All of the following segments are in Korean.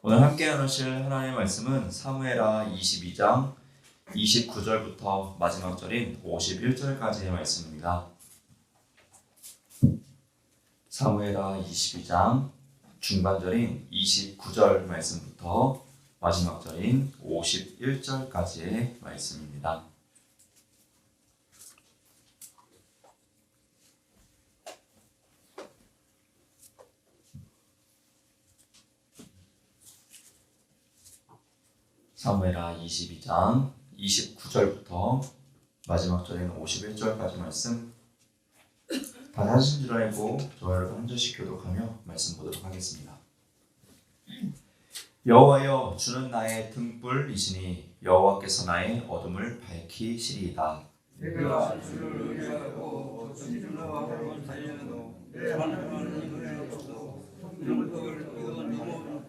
오늘 함께 나누실 하나님의 말씀은 사무엘하 22장 29절부터 마지막 절인 51절까지의 말씀입니다. 사무엘하 22장 중반절인 29절 말씀부터 마지막 절인 51절까지의 말씀입니다. 사무엘하 22장 29절부터 마지막 절인 51절까지 말씀 다 하신 줄 알고 저와 여러분 한 절씩 교독하며 말씀 보도록 하겠습니다. 여호와여, 주는 나의 등불이시니 여호와께서 나의 어둠을 밝히시리이다. 내가 주를 의뢰하고 진실로 달려도 내 하나님을 없고 성령을 뛰어넘어.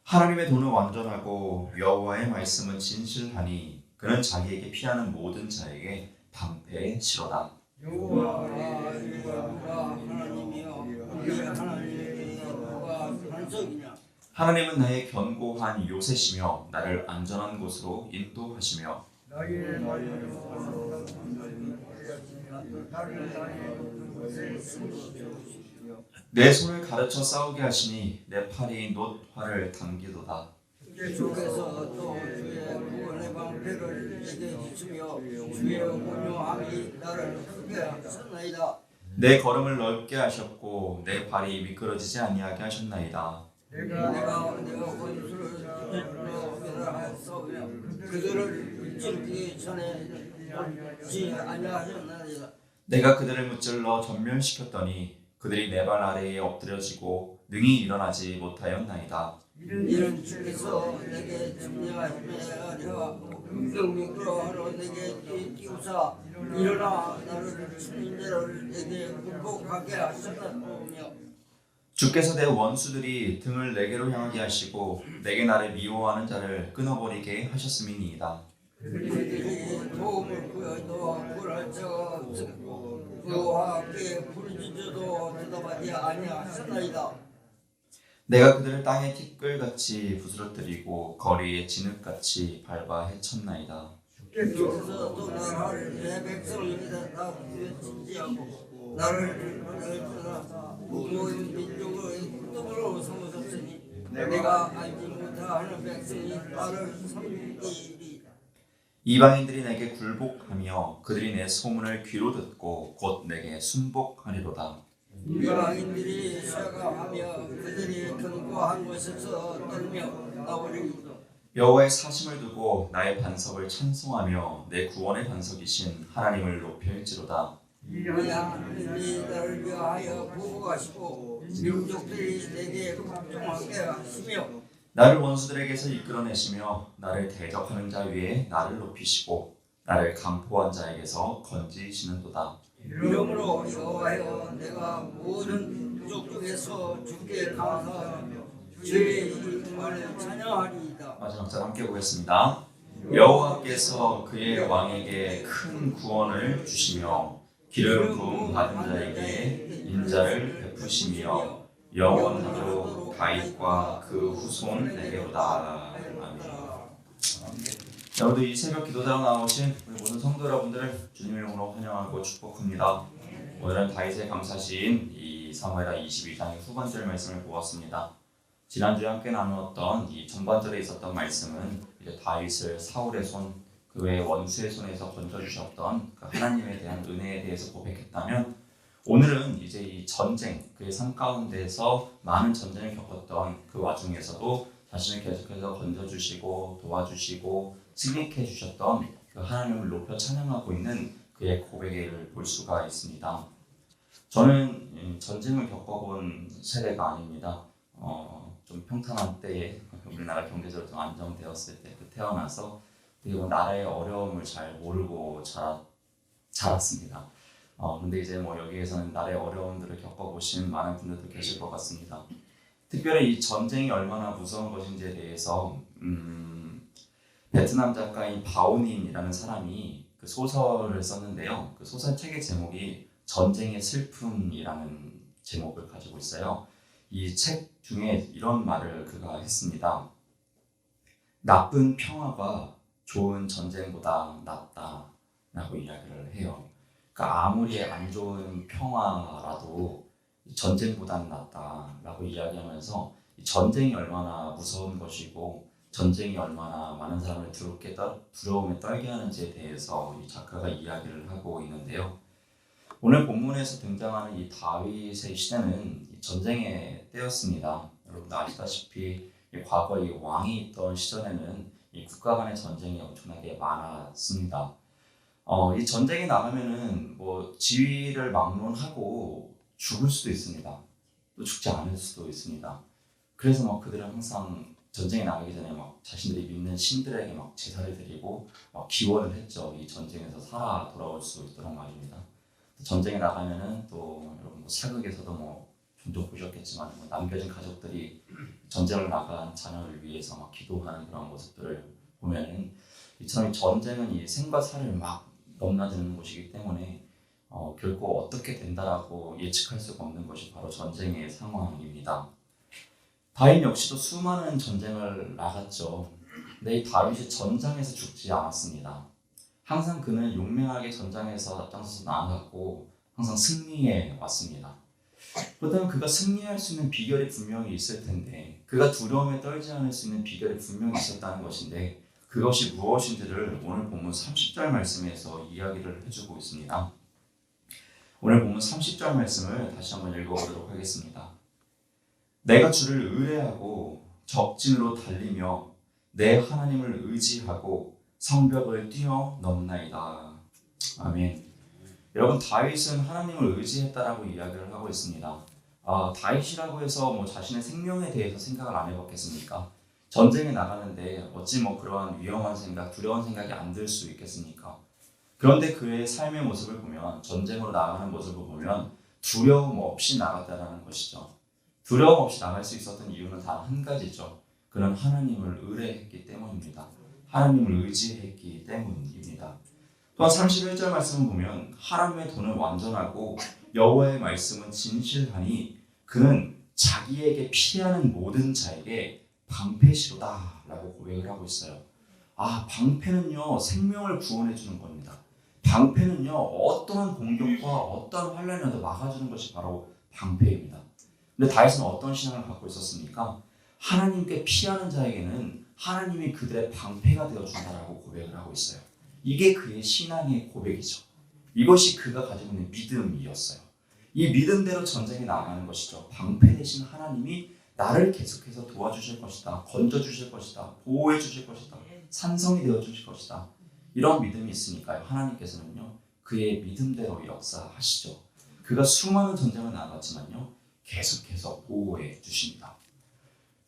하나님의 도는 완전하고 여호와의 말씀은 진실하니 그는 자기에게 피하는 모든 자에게 방패시로다. 여호와가 하나님이여, 우리 하나님의 누가 반석이냐? 하나님은 나의 견고한 요새시며 나를 안전한 곳으로 인도하시며 나의 내 손을 가르쳐 싸우게 하시니 내 팔이 놋 활을 당기도다. 주께서 또 주의 구원의 방패를 내게 비추며 주의 온유함이 나를 크게 하셨나이다. 내 걸음을 넓게 하셨고 내 발이 미끄러지지 아니하게 하셨나이다. 내가 원수를 멸하였으며 그들을 무찌르기 전에 지 아니하셨나이다. 내가 그들을 무찔러 전멸시켰더니 그들이 내 발 아래에 엎드려지고 능히 일어나지 못하였나이다. 이런 주께서 내게 증명하시며 미끄러하러 내게 띄우사 일어나 나를 치는 자를 내게 굴복하게 하셨다며. 주께서 내 원수들이 등을 내게로 향하게 하시고 내게 나를 미워하는 자를 끊어버리게 하셨음이니이다. 그들이 도움을 구해도 구할 자가 없고 그와 함께 부르짖어도 대답하지 아니하셨나이다. 내가 그들을 땅의 티끌같이 부스러뜨리고 거리에 진흙같이 밟아 헤쳤나이다. 주께서 또 나를 내 백성이다 진지하고 나를 무거운 민족의 똥으로 삼으셨으니 내가 알지 못하는 백성이 나를 섬기리이다. 이방인들이 내게 굴복하며 그들이 내 소문을 귀로 듣고 곧 내게 순복하리로다. 이방인들이 쇠가하며 그들이 견고한 곳에서 떨며 나오리이다. 여호와의 사심을 두고 나의 반석을 찬송하며 내 구원의 반석이신 하나님을 높일지로다. 이 하나님이 나를 위하여 보호하시고 민족들이 내게 걱정하게 하시며 나를 원수들에게서 이끌어내시며 나를 대적하는 자 위에 나를 높이시고 나를 강포한 자에게서 건지시는도다. 이러므로 여호와여, 내가 모든 민족 중에서 주께 감사하며 주의 이름을 찬양하리이다. 마지막 절 함께 보겠습니다. 여호와께서 그의 왕에게 큰 구원을 주시며 기름 부음 받은 자에게 인자를 베푸시며 영원토록 다윗과 그 후손에게로다. 아멘. 오늘도 이 새벽 기도자로 나오신 우리 모든 성도 여러분들을 주님의 이름으로 환영하고 축복합니다. 오늘은 다윗의 감사시인 이 사무엘하 22장의 후반절 말씀을 보았습니다. 지난주에 함께 나누었던 이 전반절에 있었던 말씀은 이제 다윗을 사울의 손, 그 외의 원수의 손에서 건져주셨던 그 하나님에 대한 은혜에 대해서 고백했다면, 오늘은 이제 이 전쟁, 그의 삶 가운데서 많은 전쟁을 겪었던 그 와중에서도 자신을 계속해서 건져주시고 도와주시고 승리케 해주셨던 그 하나님을 높여 찬양하고 있는 그의 고백을 볼 수가 있습니다. 저는 전쟁을 겪어본 세대가 아닙니다. 좀 평탄한 때에 우리나라 경제적으로 좀 안정되었을 때 태어나서 그리고 나라의 어려움을 잘 모르고 자랐습니다. 근데 이제 여기에서는 나라의 어려움들을 겪어보신 많은 분들도 계실 것 같습니다. 특별히 이 전쟁이 얼마나 무서운 것인지에 대해서 베트남 작가인 바오닌이라는 사람이 그 소설을 썼는데요. 그 소설책의 제목이 전쟁의 슬픔이라는 제목을 가지고 있어요. 이 책 중에 이런 말을 그가 했습니다. 나쁜 평화가 좋은 전쟁보다 낫다라고 이야기를 해요. 그러니까 아무리 안 좋은 평화라도 전쟁보다는 낫다라고 이야기하면서 전쟁이 얼마나 무서운 것이고 전쟁이 얼마나 많은 사람을 두려움에 떨게 하는지에 대해서 이 작가가 이야기를 하고 있는데요. 오늘 본문에서 등장하는 이 다윗의 시대는 전쟁의 때였습니다. 여러분 아시다시피 과거 이 왕이 있던 시절에는 이 국가 간의 전쟁이 엄청나게 많았습니다. 이 전쟁에 나가면은 뭐 지위를 막론하고 죽을 수도 있습니다. 또 죽지 않을 수도 있습니다. 그래서 막 그들은 항상 전쟁에 나가기 전에 막 자신들이 믿는 신들에게 막 제사를 드리고 막 기원을 했죠. 이 전쟁에서 살아 돌아올 수 있도록 말입니다. 전쟁에 나가면은 또 여러분 뭐 사극에서도 뭐 종종 보셨겠지만 뭐 남겨진 가족들이 전쟁을 나간 자녀를 위해서 막 기도하는 그런 모습들을 보면은 이처럼 전쟁은 이 생과 사를 막 넘나드는 곳이기 때문에 결코 어떻게 된다라고 예측할 수가 없는 것이 바로 전쟁의 상황입니다. 다윗 역시도 수많은 전쟁을 나갔죠. 근데 이 다윗이 전장에서 죽지 않았습니다. 항상 그는 용맹하게 전장에서 앞장서서 나아갔고 항상 승리해 왔습니다. 그렇다면 그가 승리할 수 있는 비결이 분명히 있을 텐데 그가 두려움에 떨지 않을 수 있는 비결이 분명히 있었다는 것인데 그것이 무엇인지를 오늘 본문 30절 말씀에서 이야기를 해주고 있습니다. 오늘 본문 30절 말씀을 다시 한번 읽어보도록 하겠습니다. 내가 주를 의뢰하고 적진으로 달리며 내 하나님을 의지하고 성벽을 뛰어넘나이다. 아멘. 여러분 다윗은 하나님을 의지했다라고 이야기를 하고 있습니다. 다윗이라고 해서 뭐 자신의 생명에 대해서 생각을 안 해봤겠습니까? 전쟁에 나가는데 어찌 뭐 그러한 위험한 생각, 두려운 생각이 안 들 수 있겠습니까? 그런데 그의 삶의 모습을 보면 전쟁으로 나가는 모습을 보면 두려움 없이 나갔다라는 것이죠. 두려움 없이 나갈 수 있었던 이유는 단 한 가지죠. 그는 하나님을 의뢰했기 때문입니다. 하나님을 의지했기 때문입니다. 또한 31절 말씀을 보면 하나님의 도는 완전하고 여호와의 말씀은 진실하니 그는 자기에게 피하는 모든 자에게 방패시로다 라고 고백을 하고 있어요. 방패는요 생명을 구원해 주는 겁니다. 방패는요 어떠한 공격과 어떠한 환란이 와도 막아주는 것이 바로 방패입니다. 근데 다윗은 어떤 신앙을 갖고 있었습니까? 하나님께 피하는 자에게는 하나님이 그들의 방패가 되어준다라고 고백을 하고 있어요. 이게 그의 신앙의 고백이죠. 이것이 그가 가지고 있는 믿음이었어요. 이 믿음대로 전쟁에 나가는 것이죠. 방패 대신 하나님이 나를 계속해서 도와주실 것이다. 건져주실 것이다. 보호해 주실 것이다. 산성이 되어주실 것이다. 이런 믿음이 있으니까요. 하나님께서는요. 그의 믿음대로 역사하시죠. 그가 수많은 전쟁을 나갔지만요. 계속해서 보호해 주십니다.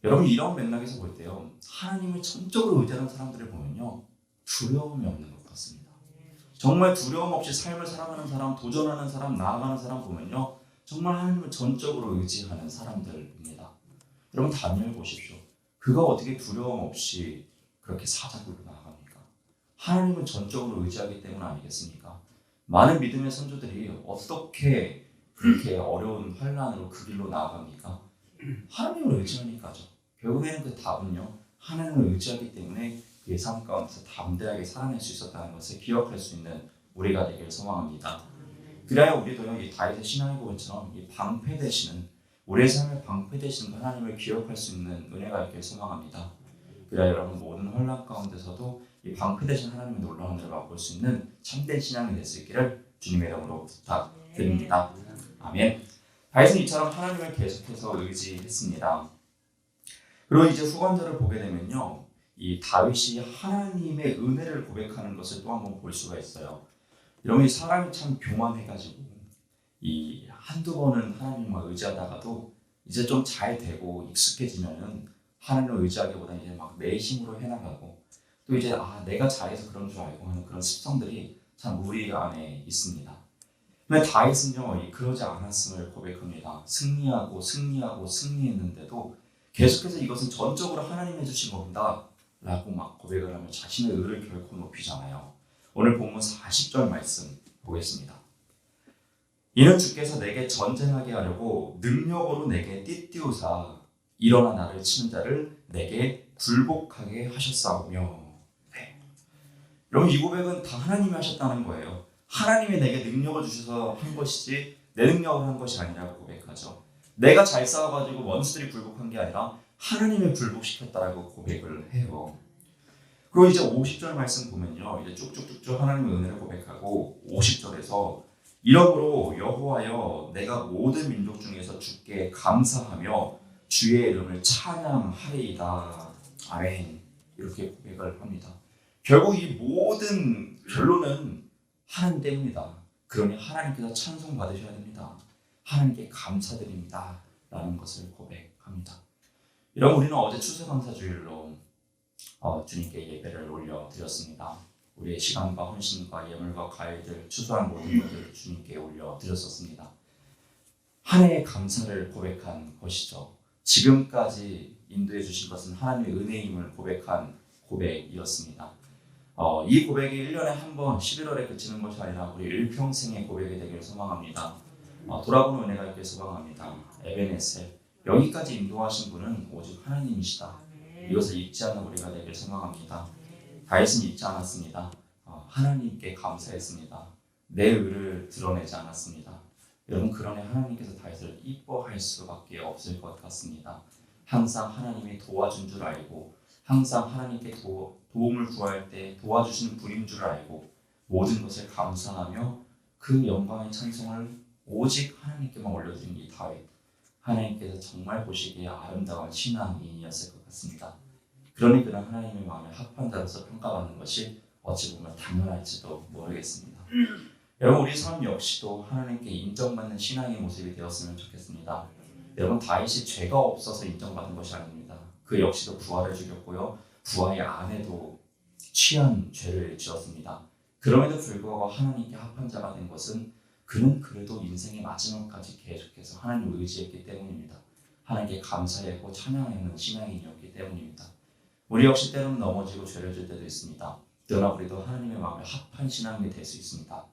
여러분 이런 맥락에서 볼 때요. 하나님을 전적으로 의지하는 사람들을 보면요. 두려움이 없는 것 같습니다. 정말 두려움 없이 삶을 살아가는 사람, 도전하는 사람, 나아가는 사람 보면요. 정말 하나님을 전적으로 의지하는 사람들입니다. 여러분 다니엘 보십시오. 그가 어떻게 두려움 없이 그렇게 사자굴로 나아갑니까? 하나님을 전적으로 의지하기 때문 아니겠습니까? 많은 믿음의 선조들이 어떻게 그렇게 어려운 환난으로 그 길로 나아갑니까? 하나님을 의지하니까죠. 결국에는 그 답은요. 하나님을 의지하기 때문에 그의 삶 가운데서 담대하게 살아낼 수 있었다는 것을 기억할 수 있는 우리가 되길 소망합니다. 그래야 우리도요. 이 다윗의 신앙의 고백처럼 이 방패 되시는 우리의 삶의 방패 되시는 하나님을 기억할 수 있는 은혜가 있길 소망합니다. 그래야 여러분 모든 혼란 가운데서도 이 방패 되신 하나님의 놀라운 은혜를 맛볼 수 있는 참된 신앙이 될 수 있기를 주님의 이름으로 부탁드립니다. 아멘. 다윗은 이처럼 하나님을 계속해서 의지했습니다. 그리고 이제 후반절을 보게 되면요. 이 다윗이 하나님의 은혜를 고백하는 것을 또 한번 볼 수가 있어요. 여러분 이 사람이 참 교만해가지고 이 한두 번은 하나님만 의지하다가도 이제 좀 잘 되고 익숙해지면은 하나님을 의지하기보다 이제 막 내 힘으로 해나가고 또 이제 내가 잘해서 그런 줄 알고 하는 그런 습성들이 참 우리 안에 있습니다. 근데 다윗은요 그러지 않았음을 고백합니다. 승리했는데도 계속해서 이것은 전적으로 하나님이 해주신 겁니다 라고 막 고백을 하며 자신의 의를 결코 높이잖아요. 오늘 본문 40절 말씀 보겠습니다. 이는 주께서 내게 전쟁하게 하려고 능력으로 내게 띠띠우사 일어나 나를 치는 자를 내게 굴복하게 하셨사오며. 네. 여러분, 이 고백은 다 하나님이 하셨다는 거예요. 하나님이 내게 능력을 주셔서 한 것이지 내 능력을 한 것이 아니라고 고백하죠. 내가 잘 싸워가지고 원수들이 굴복한 게 아니라 하나님이 굴복시켰다라고 고백을 해요. 그리고 이제 50절 말씀 보면요, 이제 쭉쭉쭉쭉 하나님의 은혜를 고백하고 50절에서 이러므로 여호와여 내가 모든 민족 중에서 주께 감사하며 주의 이름을 찬양하리이다. 아멘. 이렇게 고백을 합니다. 결국 이 모든 결론은 하나님 때문이다. 그러니 하나님께서 찬송 받으셔야 됩니다. 하나님께 감사드립니다. 라는 것을 고백합니다. 이런 우리는 어제 추수감사주일로 주님께 예배를 올려드렸습니다. 우리의 시간과 헌신과 예물과 과일들, 추수한 모든 것들을 주님께 올려드렸었습니다. 한 해의 감사를 고백한 것이죠. 지금까지 인도해 주신 것은 하나님의 은혜임을 고백한 고백이었습니다. 이 고백이 1년에 한 번 11월에 그치는 것이 아니라 우리 일평생의 고백이 되기를 소망합니다. 돌아보는 은혜가 있길 소망합니다. 에베네셀, 여기까지 인도하신 분은 오직 하나님이시다. 이것을 잊지 않는 우리가 되길 소망합니다. 다윗은 잊지 않았습니다. 하나님께 감사했습니다. 내 의를 드러내지 않았습니다. 여러분, 그러니 하나님께서 다윗을 이뻐할 수밖에 없을 것 같습니다. 항상 하나님이 도와준 줄 알고, 항상 하나님께 도움을 구할 때 도와주시는 분인 줄 알고, 모든 것을 감사하며 그 영광의 찬송을 오직 하나님께만 올려드린 이 다윗, 하나님께서 정말 보시기에 아름다운 신앙인이었을 것 같습니다. 그러니 그는 하나님의 마음에 합한 자로서 평가받는 것이 어찌 보면 당연할지도 모르겠습니다. 여러분, 우리 삶 역시도 하나님께 인정받는 신앙의 모습이 되었으면 좋겠습니다. 여러분, 다윗이 죄가 없어서 인정받은 것이 아닙니다. 그 역시도 부하를 죽였고요, 부하의 아내도 취한 죄를 지었습니다. 그럼에도 불구하고 하나님께 합한 자가 된 것은 그는 그래도 인생의 마지막까지 계속해서 하나님을 의지했기 때문입니다. 하나님께 감사했고 찬양하는 신앙인이었기 때문입니다. 우리 역시 때로는 넘어지고 죄를 질 때도 있습니다. 그러나 우리도 하나님의 마음에 합한 신앙이 될 수 있습니다.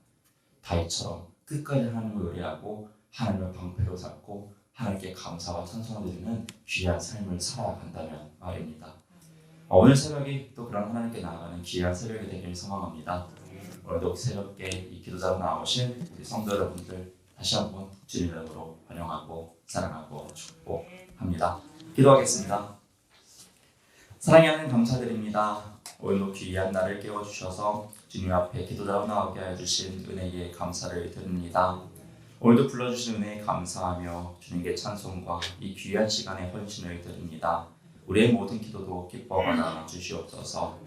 다윗처럼 끝까지 하나님을 의뢰하고 하나님을 방패로 삼고 하나님께 감사와 찬송을 드리는 귀한 삶을 살아간다면 말입니다. 오늘 새벽이 또 그런 하나님께 나아가는 귀한 새벽이 되길 소망합니다. 오늘도 새벽에 이 기도자로 나오신 우리 성도 여러분들 다시 한번 주님 이름으로 환영하고 사랑하고 축복합니다. 기도하겠습니다. 사랑의 하나님, 감사드립니다. 오늘도 귀한 날을 깨워주셔서 주님 앞에 기도자로 나오게 해주신 은혜에 감사를 드립니다. 오늘도 불러주신 은혜에 감사하며 주님께 찬송과 이 귀한 시간에 헌신을 드립니다. 우리의 모든 기도도 기뻐받아 주시옵소서.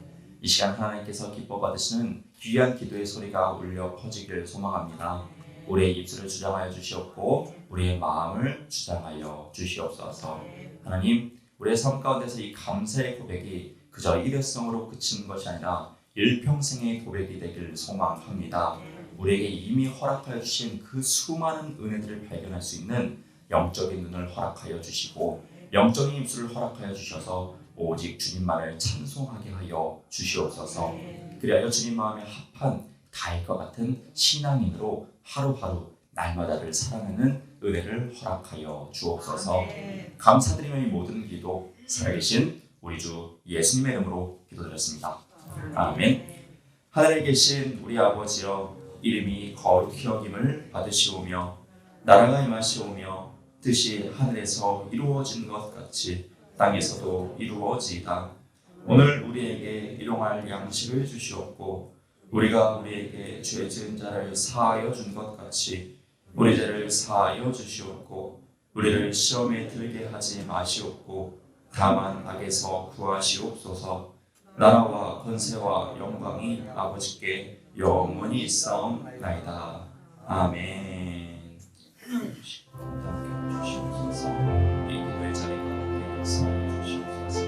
이 시간 하나님께서 기뻐받으시는 귀한 기도의 소리가 울려 퍼지기를 소망합니다. 우리의 입술을 주장하여 주시옵고 우리의 마음을 주장하여 주시옵소서. 하나님, 우리의 삶 가운데서 이 감사의 고백이 그저 일회성으로 그치는 것이 아니라 일평생의 고백이 되길 소망합니다. 우리에게 이미 허락하여 주신 그 수많은 은혜들을 발견할 수 있는 영적인 눈을 허락하여 주시고 영적인 입술을 허락하여 주셔서 오직 주님만을 찬송하게 하여 주시옵소서. 그리하여 주님 마음에 합한 다윗과 같은 신앙인으로 하루하루 날마다를 사랑하는 은혜를 허락하여 주옵소서. 감사드리며 이 모든 기도 살아계신 우리 주 예수님의 이름으로 기도드렸습니다. 아멘. 하늘에 계신 우리 아버지여, 이름이 거룩히 여김을 받으시오며 나라가 임하시오며 뜻이 하늘에서 이루어진 것 같이 땅에서도 이루어지이다. 오늘 우리에게 일용할 양식을 주시옵고 우리가 우리에게 죄 지은 자를 사하여 준 것 같이 우리 죄를 사하여 주시옵고 우리를 시험에 들게 하지 마시옵고 다만 악에서 구하시옵소서. 나라와 권세와 영광이 아버지께 영원히 있사옵나이다. 아멘. 함께 주시옵소서. 이 기도의 자리가 되게 주시옵소서.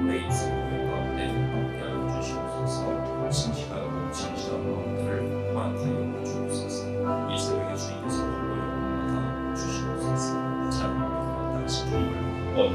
우리 입술 가운데 함께하여 주시옵소서. 진실하고 진실한 마음들을 허락하여 주옵소서. 이 새벽에 주님께서 불러를 받아 주시옵소서. 잘 받아 주님을 얻을